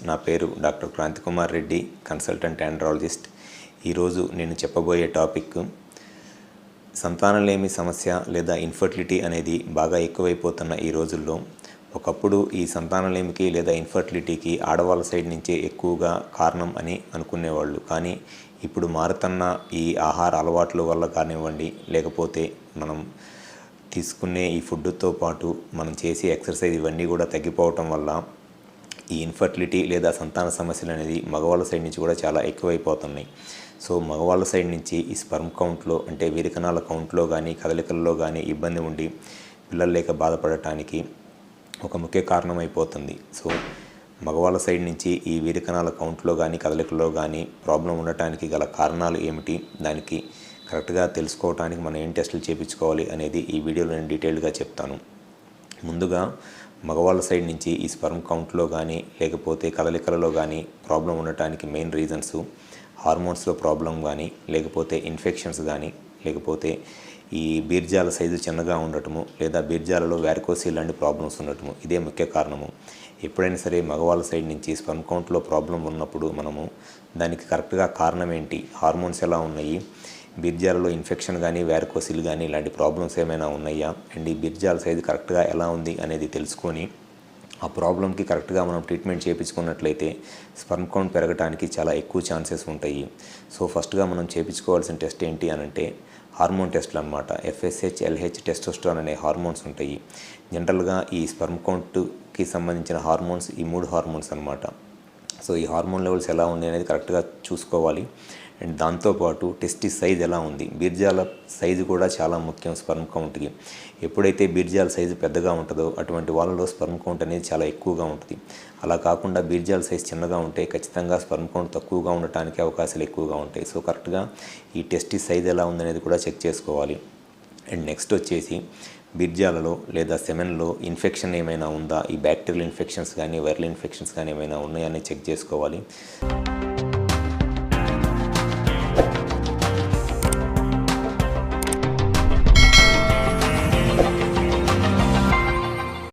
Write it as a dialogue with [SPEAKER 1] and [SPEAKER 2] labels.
[SPEAKER 1] నా పేరు doctor Kranti Kumar Reddy, consultant andrologist. ఈరోజు నేను చెప్పబోయే టాపిక్ సంతానలేమి సమస్య లేదా ఇన్ఫర్టిలిటీ అనేది బాగా ఎక్కువైపోతున్న ఈ రోజుల్లో. ఒకప్పుడు ఈ సంతానలేమికి లేదా ఇన్ఫర్టిలిటీకి ఆడవాళ్ళ సైడ్ నుంచే ఎక్కువగా కారణం అని అనుకునేవాళ్ళు. కానీ ఇప్పుడు మారుతున్న ఈ ఆహార అలవాట్ల వల్ల కానివ్వండి, లేకపోతే మనం తీసుకునే ఈ ఫుడ్తో పాటు మనం చేసే ఎక్సర్సైజ్ ఇవన్నీ కూడా తగ్గిపోవటం వల్ల ఈ ఇన్ఫర్టిలిటీ లేదా సంతాన సమస్యలు అనేది మగవాళ్ళ సైడ్ నుంచి కూడా చాలా ఎక్కువైపోతున్నాయి. సో మగవాళ్ళ సైడ్ నుంచి ఈ స్పర్మ్ కౌంట్లో అంటే వీరికణాల కౌంట్లో కానీ కదలికల్లో కానీ ఇబ్బంది ఉండి పిల్లలు లేక బాధపడటానికి ఒక ముఖ్య కారణం అయిపోతుంది. సో మగవాళ్ళ సైడ్ నుంచి ఈ వీరికణాల కౌంట్లో కానీ కదలికల్లో కానీ ప్రాబ్లం ఉండటానికి గల కారణాలు ఏమిటి, దానికి కరెక్ట్గా తెలుసుకోవడానికి మనం ఏం టెస్టులు చేయించుకోవాలి అనేది ఈ వీడియోలో నేను డీటెయిల్గా చెప్తాను. ముందుగా మగవాళ్ళ సైడ్ నుంచి ఈ స్పర్మ్ కౌంట్లో కానీ లేకపోతే కదలికలలో కానీ ప్రాబ్లం ఉండటానికి మెయిన్ రీజన్స్ హార్మోన్స్లో ప్రాబ్లం కానీ, లేకపోతే ఇన్ఫెక్షన్స్ కానీ, లేకపోతే ఈ బీర్జాల సైజు చిన్నగా ఉండటము, లేదా బీర్జాలలో వ్యారికోసిల్ లాంటి ప్రాబ్లమ్స్ ఉండటము, ఇదే ముఖ్య కారణము. ఎప్పుడైనా సరే మగవాళ్ళ సైడ్ నుంచి స్పర్మ్ కౌంట్లో ప్రాబ్లం ఉన్నప్పుడు మనము దానికి కరెక్ట్గా కారణం ఏంటి, హార్మోన్స్ ఎలా ఉన్నాయి, బీర్జాలలో ఇన్ఫెక్షన్ కానీ వ్యారికోసిల్ కానీ ఇలాంటి ప్రాబ్లమ్స్ ఏమైనా ఉన్నాయా, అండ్ ఈ బీర్జాల సైజు కరెక్ట్గా ఎలా ఉంది అనేది తెలుసుకొని ఆ ప్రాబ్లంకి కరెక్ట్గా మనం ట్రీట్మెంట్ చేయించుకున్నట్లయితే స్పర్మ్ కౌంట్ పెరగడానికి చాలా ఎక్కువ ఛాన్సెస్ ఉంటాయి. సో ఫస్ట్గా మనం చేయించుకోవాల్సిన టెస్ట్ ఏంటి అనంటే హార్మోన్ టెస్ట్లు అనమాట. FSH, LH, టెస్టోస్టెరాన్ అనే హార్మోన్స్ ఉంటాయి. జనరల్గా ఈ స్పర్మ్ కౌంట్కి సంబంధించిన హార్మోన్స్ ఈ 3 హార్మోన్స్ అనమాట. సో ఈ హార్మోన్ లెవెల్స్ ఎలా ఉంది అనేది కరెక్ట్గా చూసుకోవాలి. అండ్ దాంతోపాటు టెస్టిస్ సైజ్ ఎలా ఉంది, బీర్జాల సైజు కూడా చాలా ముఖ్యం స్పర్మ్ కౌంట్కి. ఎప్పుడైతే బీర్జాల సైజు పెద్దగా ఉంటుందో అటువంటి వాళ్ళలో స్పర్మ్ కౌంట్ అనేది చాలా ఎక్కువగా ఉంటుంది. అలా కాకుండా బీర్జాల సైజు చిన్నగా ఉంటే ఖచ్చితంగా స్పర్మ్ కౌంట్ తక్కువగా ఉండటానికి అవకాశాలు ఎక్కువగా ఉంటాయి. సో కరెక్ట్గా ఈ టెస్టిస్ సైజ్ ఎలా ఉందనేది కూడా చెక్ చేసుకోవాలి. అండ్ నెక్స్ట్ వచ్చేసి బీర్జాలలో లేదా సెమెన్లో ఇన్ఫెక్షన్ ఏమైనా ఉందా, ఈ బ్యాక్టీరియల్ ఇన్ఫెక్షన్స్ కానీ వైరల్ ఇన్ఫెక్షన్స్ కానీ ఏమైనా ఉన్నాయని చెక్ చేసుకోవాలి.